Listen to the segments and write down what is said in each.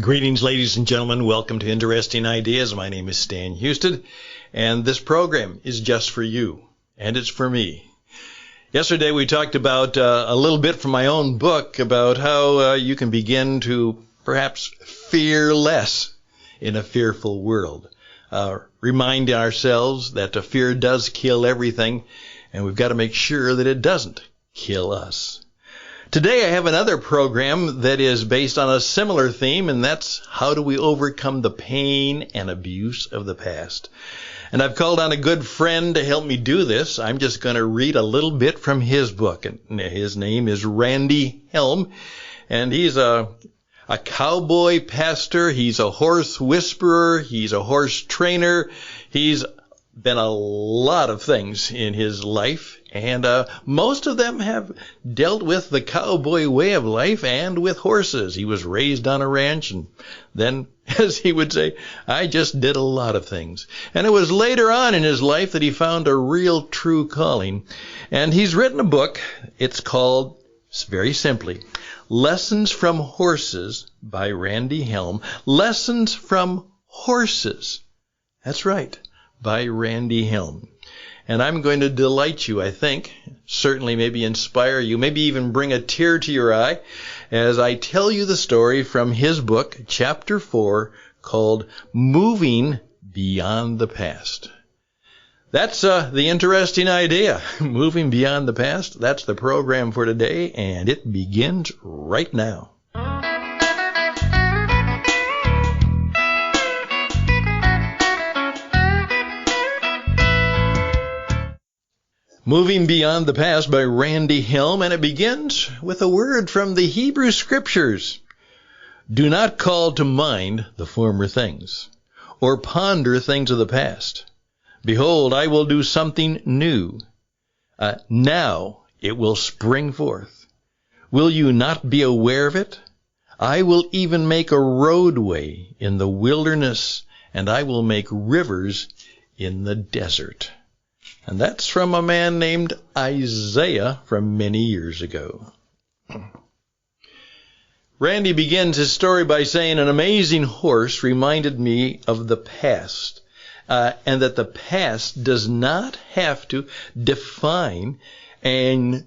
Greetings, ladies and gentlemen. Welcome to Interesting Ideas. My name is Stan Houston, and this program is just for you, and it's for me. Yesterday we talked about a little bit from my own book about how you can begin to perhaps fear less in a fearful world. Reminding ourselves that the fear does kill everything, and we've got to make sure that it doesn't kill us. Today I have another program that is based on a similar theme, and that's how do we overcome the pain and abuse of the past. And I've called on a good friend to help me do this. I'm just going to read a little bit from his book. And his name is Randy Helm, and he's a cowboy pastor. He's a horse whisperer. He's a horse trainer. He's been a lot of things in his life. And most of them have dealt with the cowboy way of life and with horses. He was raised on a ranch, and then, as he would say, I just did a lot of things. And it was later on in his life that he found a real true calling. And he's written a book. It's called, very simply, Lessons from Horses by Randy Helm. Lessons from Horses. That's right, by Randy Helm. And I'm going to delight you, I think, certainly maybe inspire you, maybe even bring a tear to your eye as I tell you the story from his book, Chapter 4, called Moving Beyond the Past. That's the interesting idea, moving beyond the past. That's the program for today, and it begins right now. Moving Beyond the Past by Randy Helm, and it begins with a word from the Hebrew Scriptures. Do not call to mind the former things, or ponder things of the past. Behold, I will do something new. Now it will spring forth. Will you not be aware of it? I will even make a roadway in the wilderness, and I will make rivers in the desert. And that's from a man named Isaiah from many years ago. Randy begins his story by saying an amazing horse reminded me of the past, and that the past does not have to define you,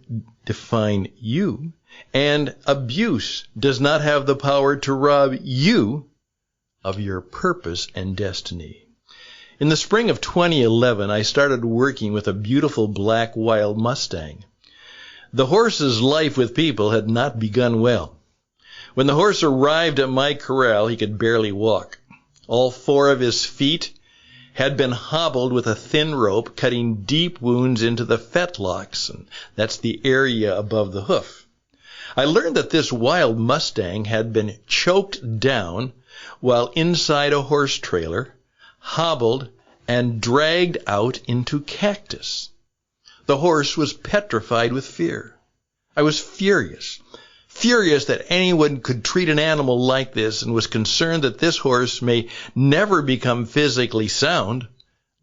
and abuse does not have the power to rob you of your purpose and destiny. In the spring of 2011, I started working with a beautiful black wild Mustang. The horse's life with people had not begun well. When the horse arrived at my corral, he could barely walk. All four of his feet had been hobbled with a thin rope, cutting deep wounds into the fetlocks, and that's the area above the hoof. I learned that this wild Mustang had been choked down while inside a horse trailer, hobbled, and dragged out into cactus. The horse was petrified with fear. I was furious that anyone could treat an animal like this, and was concerned that this horse may never become physically sound,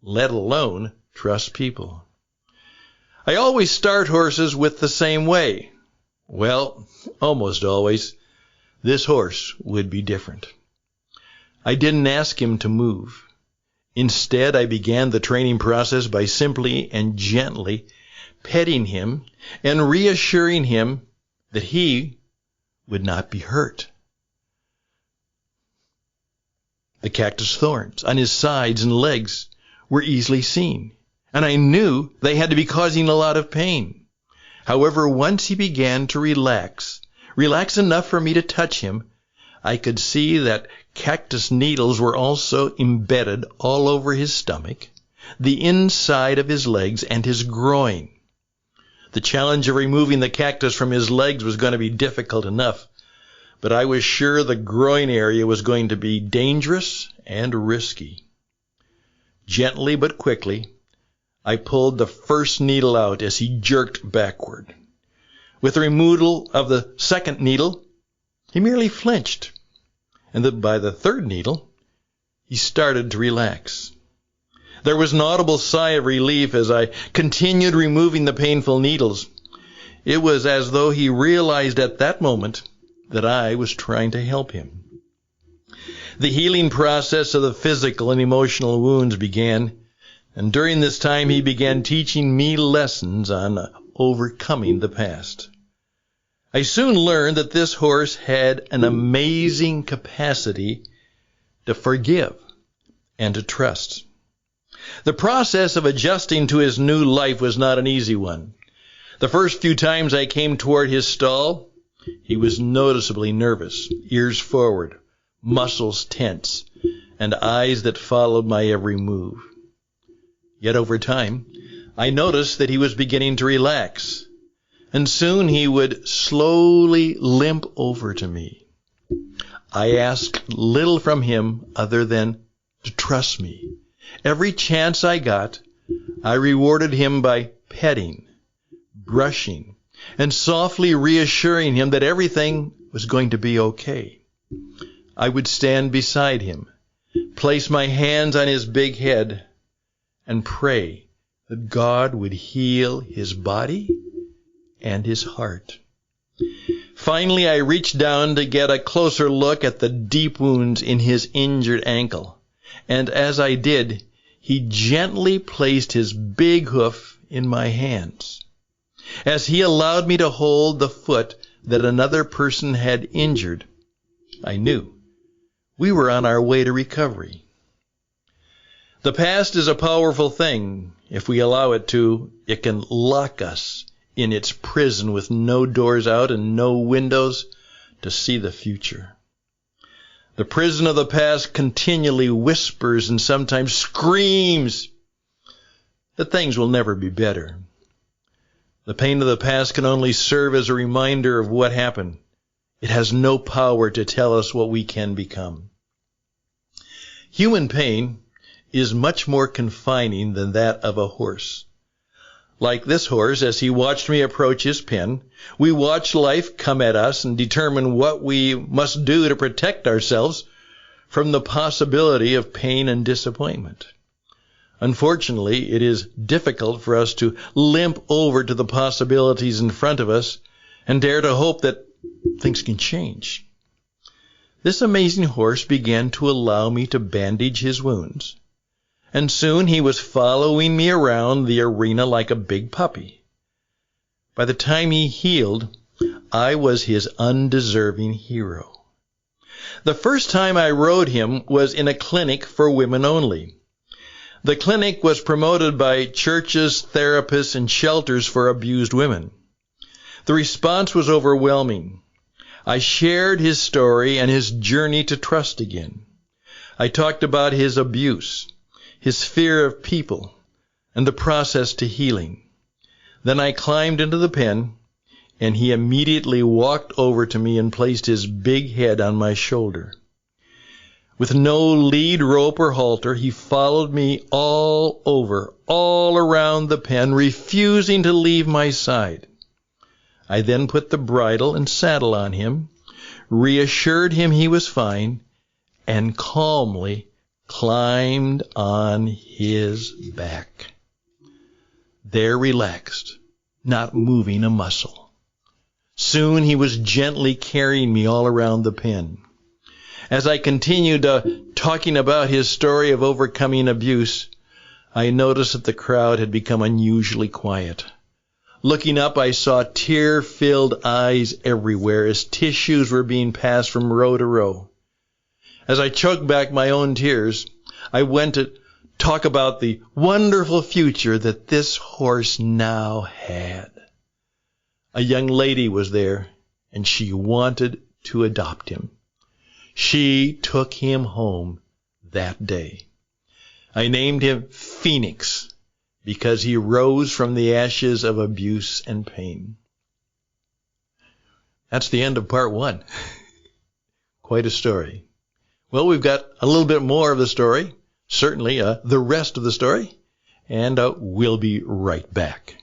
let alone trust people. I always start horses with the same way. Well, almost always. This horse would be different. I didn't ask him to move. Instead, I began the training process by simply and gently petting him and reassuring him that he would not be hurt. The cactus thorns on his sides and legs were easily seen, and I knew they had to be causing a lot of pain. However, once he began to relax enough for me to touch him, I could see that cactus needles were also embedded all over his stomach, the inside of his legs, and his groin. The challenge of removing the cactus from his legs was going to be difficult enough, but I was sure the groin area was going to be dangerous and risky. Gently but quickly, I pulled the first needle out as he jerked backward. With the removal of the second needle, he merely flinched, and by the third needle, he started to relax. There was an audible sigh of relief as I continued removing the painful needles. It was as though he realized at that moment that I was trying to help him. The healing process of the physical and emotional wounds began, and during this time he began teaching me lessons on overcoming the past. I soon learned that this horse had an amazing capacity to forgive and to trust. The process of adjusting to his new life was not an easy one. The first few times I came toward his stall, he was noticeably nervous, ears forward, muscles tense, and eyes that followed my every move. Yet over time, I noticed that he was beginning to relax, and soon he would slowly limp over to me. I asked little from him other than to trust me. Every chance I got, I rewarded him by petting, brushing, and softly reassuring him that everything was going to be okay. I would stand beside him, place my hands on his big head, and pray that God would heal his body and his heart. Finally, I reached down to get a closer look at the deep wounds in his injured ankle, and as I did, he gently placed his big hoof in my hands. As he allowed me to hold the foot that another person had injured, I knew we were on our way to recovery. The past is a powerful thing. If we allow it to, it can lock us in its prison with no doors out and no windows to see the future. The prison of the past continually whispers and sometimes screams that things will never be better. The pain of the past can only serve as a reminder of what happened. It has no power to tell us what we can become. Human pain is much more confining than that of a horse. Like this horse, as he watched me approach his pen, we watch life come at us and determine what we must do to protect ourselves from the possibility of pain and disappointment. Unfortunately, it is difficult for us to limp over to the possibilities in front of us and dare to hope that things can change. This amazing horse began to allow me to bandage his wounds, and soon he was following me around the arena like a big puppy. By the time he healed, I was his undeserving hero. The first time I rode him was in a clinic for women only. The clinic was promoted by churches, therapists, and shelters for abused women. The response was overwhelming. I shared his story and his journey to trust again. I talked about his abuse, his fear of people, and the process to healing. Then I climbed into the pen, and he immediately walked over to me and placed his big head on my shoulder. With no lead, rope, or halter, he followed me all over, all around the pen, refusing to leave my side. I then put the bridle and saddle on him, reassured him he was fine, and calmly climbed on his back. There relaxed, not moving a muscle. Soon he was gently carrying me all around the pen. As I continued talking about his story of overcoming abuse, I noticed that the crowd had become unusually quiet. Looking up, I saw tear-filled eyes everywhere as tissues were being passed from row to row. As I choked back my own tears, I went to talk about the wonderful future that this horse now had. A young lady was there, and she wanted to adopt him. She took him home that day. I named him Phoenix because he rose from the ashes of abuse and pain. That's the end of part one. Quite a story. Well, we've got a little bit more of the story, certainly the rest of the story, and we'll be right back.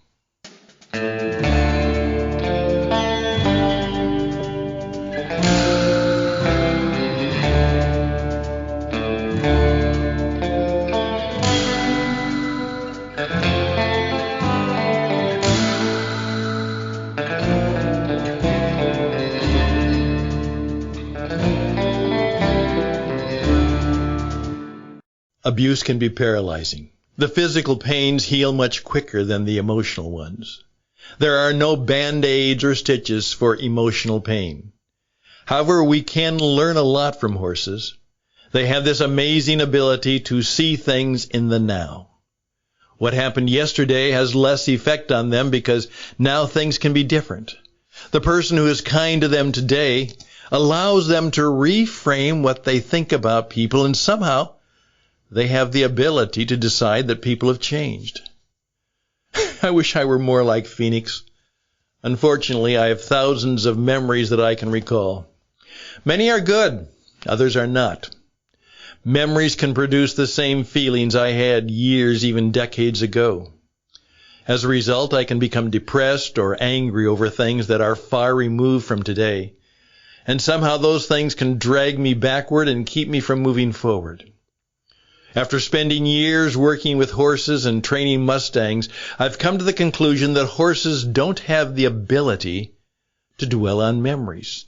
Abuse can be paralyzing. The physical pains heal much quicker than the emotional ones. There are no band-aids or stitches for emotional pain. However, we can learn a lot from horses. They have this amazing ability to see things in the now. What happened yesterday has less effect on them because now things can be different. The person who is kind to them today allows them to reframe what they think about people, and somehow they have the ability to decide that people have changed. I wish I were more like Phoenix. Unfortunately, I have thousands of memories that I can recall. Many are good, others are not. Memories can produce the same feelings I had years, even decades ago. As a result, I can become depressed or angry over things that are far removed from today. And somehow those things can drag me backward and keep me from moving forward. After spending years working with horses and training Mustangs, I've come to the conclusion that horses don't have the ability to dwell on memories.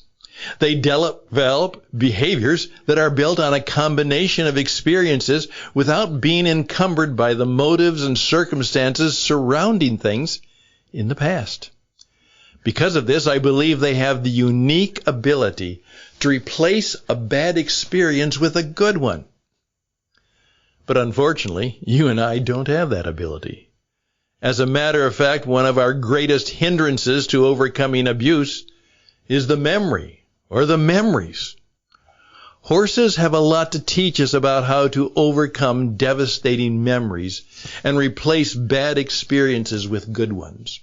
They develop behaviors that are built on a combination of experiences without being encumbered by the motives and circumstances surrounding things in the past. Because of this, I believe they have the unique ability to replace a bad experience with a good one. But unfortunately, you and I don't have that ability. As a matter of fact, one of our greatest hindrances to overcoming abuse is the memory or the memories. Horses have a lot to teach us about how to overcome devastating memories and replace bad experiences with good ones.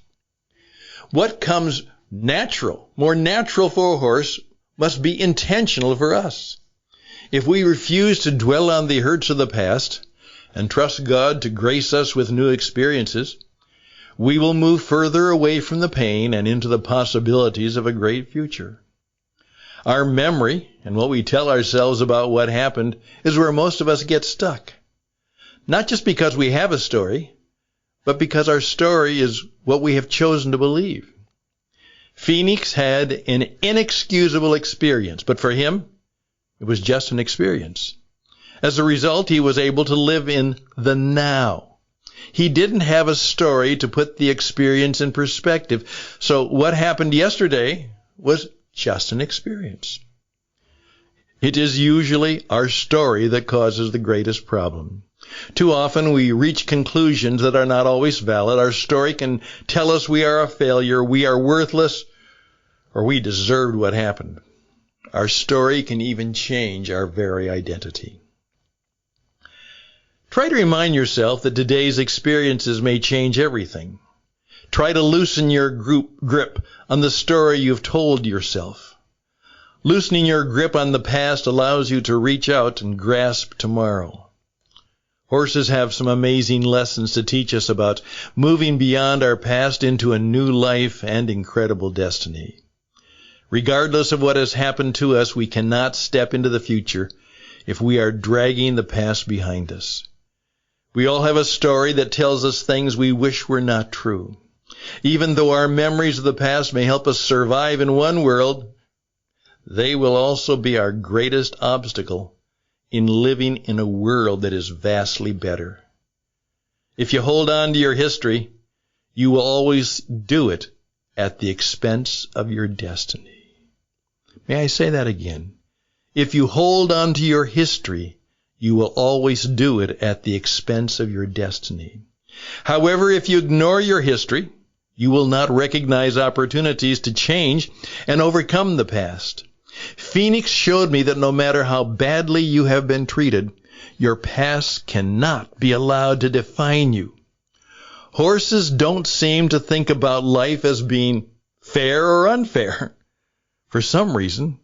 What comes natural, more natural for a horse, must be intentional for us. If we refuse to dwell on the hurts of the past and trust God to grace us with new experiences, we will move further away from the pain and into the possibilities of a great future. Our memory and what we tell ourselves about what happened is where most of us get stuck. Not just because we have a story, but because our story is what we have chosen to believe. Phoenix had an inexcusable experience, but for him, it was just an experience. As a result, he was able to live in the now. He didn't have a story to put the experience in perspective. So what happened yesterday was just an experience. It is usually our story that causes the greatest problem. Too often we reach conclusions that are not always valid. Our story can tell us we are a failure, we are worthless, or we deserved what happened. Our story can even change our very identity. Try to remind yourself that today's experiences may change everything. Try to loosen your grip on the story you've told yourself. Loosening your grip on the past allows you to reach out and grasp tomorrow. Horses have some amazing lessons to teach us about moving beyond our past into a new life and incredible destiny. Regardless of what has happened to us, we cannot step into the future if we are dragging the past behind us. We all have a story that tells us things we wish were not true. Even though our memories of the past may help us survive in one world, they will also be our greatest obstacle in living in a world that is vastly better. If you hold on to your history, you will always do it at the expense of your destiny. May I say that again? If you hold on to your history, you will always do it at the expense of your destiny. However, if you ignore your history, you will not recognize opportunities to change and overcome the past. Phoenix showed me that no matter how badly you have been treated, your past cannot be allowed to define you. Horses don't seem to think about life as being fair or unfair. For some reason,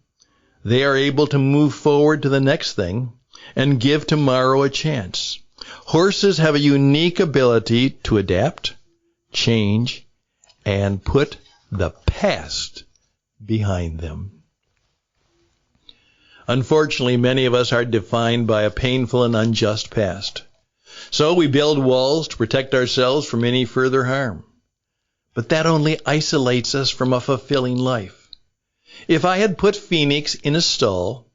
they are able to move forward to the next thing and give tomorrow a chance. Horses have a unique ability to adapt, change, and put the past behind them. Unfortunately, many of us are defined by a painful and unjust past. So we build walls to protect ourselves from any further harm. But that only isolates us from a fulfilling life. If I had put Phoenix in a stall,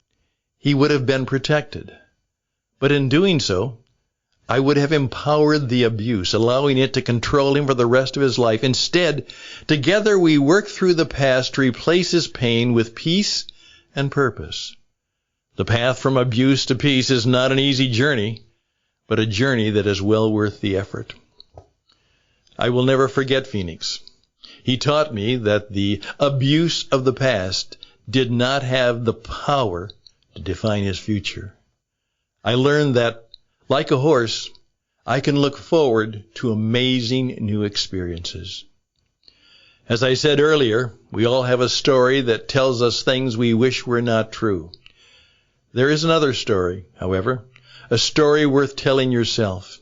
he would have been protected. But in doing so, I would have empowered the abuse, allowing it to control him for the rest of his life. Instead, together we work through the past to replace his pain with peace and purpose. The path from abuse to peace is not an easy journey, but a journey that is well worth the effort. I will never forget Phoenix. He taught me that the abuse of the past did not have the power to define his future. I learned that, like a horse, I can look forward to amazing new experiences. As I said earlier, we all have a story that tells us things we wish were not true. There is another story, however, a story worth telling yourself.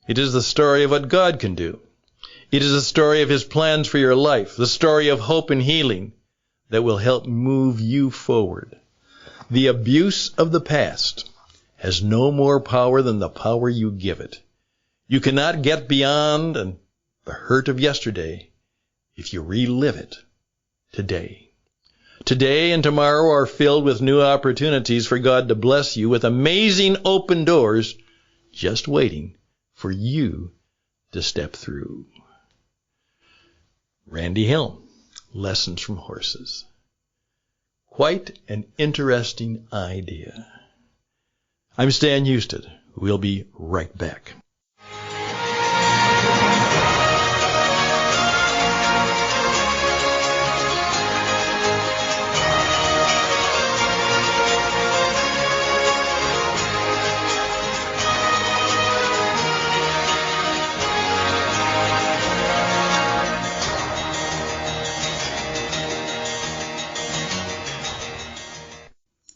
It is the story of what God can do. It is the story of his plans for your life, the story of hope and healing that will help move you forward. The abuse of the past has no more power than the power you give it. You cannot get beyond the hurt of yesterday if you relive it today. Today and tomorrow are filled with new opportunities for God to bless you with amazing open doors just waiting for you to step through. Randy Helm, Lessons from Horses. Quite an interesting idea. I'm Stan Houston. We'll be right back.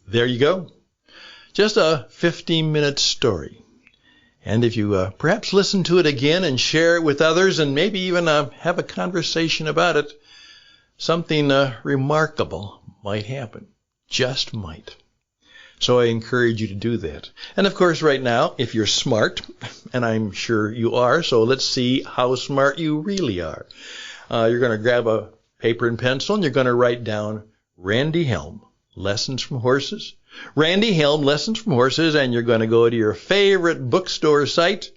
There you go. Just a 15-minute story. And if you perhaps listen to it again and share it with others and maybe even have a conversation about it, something remarkable might happen. Just might. So I encourage you to do that. And of course, right now, if you're smart, and I'm sure you are, so let's see how smart you really are. You're going to grab a paper and pencil and you're going to write down Randy Helm, Lessons from Horses. Randy Helm, Lessons from Horses, and you're going to go to your favorite bookstore site,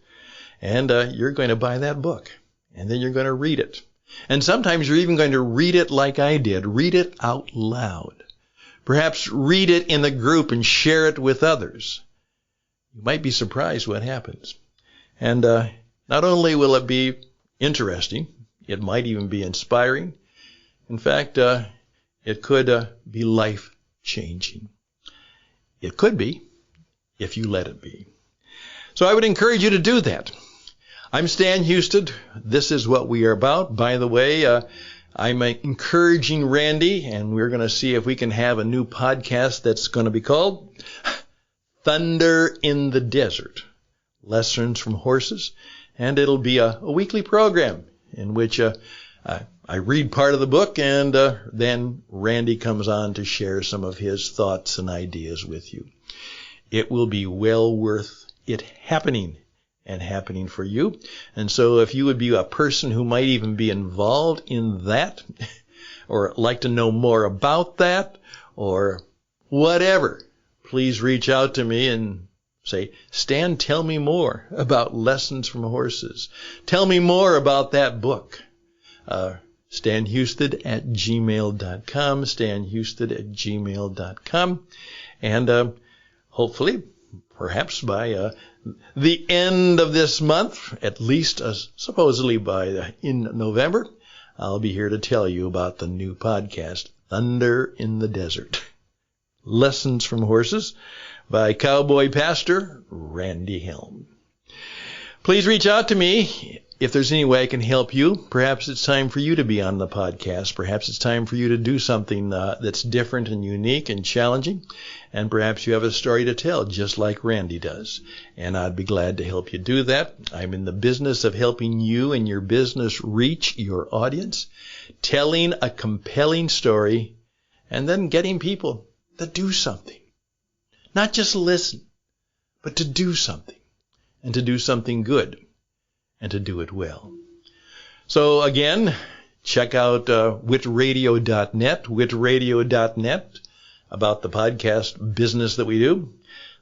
and you're going to buy that book, and then you're going to read it. And sometimes you're even going to read it like I did. Read it out loud. Perhaps read it in the group and share it with others. You might be surprised what happens. And not only will it be interesting, it might even be inspiring. In fact, it could be life-changing. It could be, if you let it be. So I would encourage you to do that. I'm Stan Houston. This is what we are about. By the way, I'm encouraging Randy, and we're going to see if we can have a new podcast that's going to be called Thunder in the Desert, Lessons from Horses. And it'll be a weekly program in which I read part of the book, and then Randy comes on to share some of his thoughts and ideas with you. It will be well worth it happening and happening for you. And so if you would be a person who might even be involved in that, or like to know more about that, or whatever, please reach out to me and say, Stan, tell me more about Lessons from Horses. Tell me more about that book. StanHouston@gmail.com, StanHouston@gmail.com. And hopefully, perhaps by the end of this month, at least supposedly in November, I'll be here to tell you about the new podcast, Thunder in the Desert, Lessons from Horses by Cowboy Pastor Randy Helm. Please reach out to me if there's any way I can help you. Perhaps it's time for you to be on the podcast. Perhaps it's time for you to do something that's different and unique and challenging. And perhaps you have a story to tell, just like Randy does. And I'd be glad to help you do that. I'm in the business of helping you and your business reach your audience, telling a compelling story, and then getting people to do something. Not just listen, but to do something, and to do something good, and to do it well. So again, check out witradio.net, about the podcast business that we do.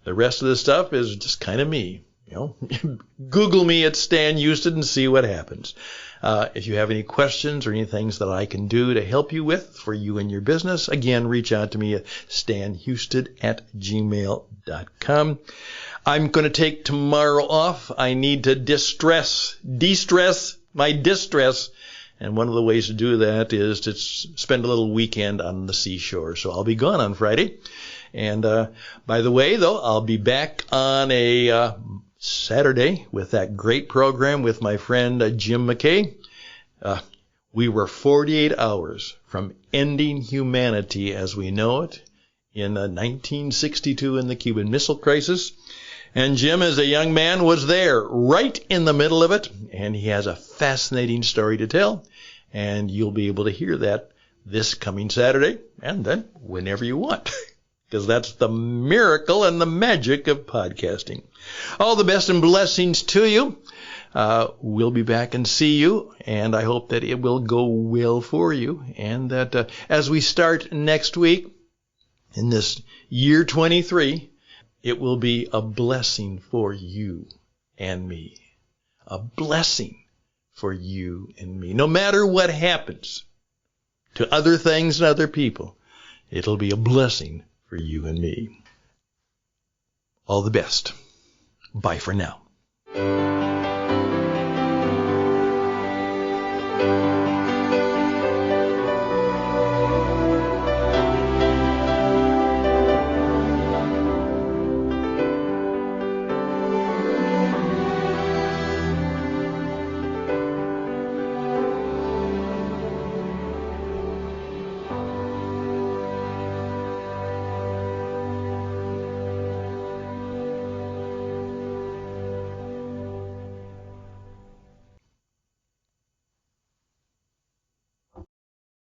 The rest of the stuff is just kind of me. Google me at Stan Houston and see what happens. If you have any questions or any things that I can do to help you with for you and your business, again, reach out to me at stanhouston@gmail.com. I'm going to take tomorrow off. I need to de-stress my distress. And one of the ways to do that is to spend a little weekend on the seashore. So I'll be gone on Friday. And by the way, though, I'll be back on a Saturday with that great program with my friend Jim McKay. We were 48 hours from ending humanity as we know it in 1962 in the Cuban Missile Crisis. And Jim, as a young man, was there right in the middle of it. And he has a fascinating story to tell. And you'll be able to hear that this coming Saturday and then whenever you want. Because that's the miracle and the magic of podcasting. All the best and blessings to you. We'll be back and see you, and I hope that it will go well for you, and that as we start next week in this year 23, it will be a blessing for you and me. A blessing for you and me. No matter what happens to other things and other people, it'll be a blessing for you and me. All the best. Bye for now.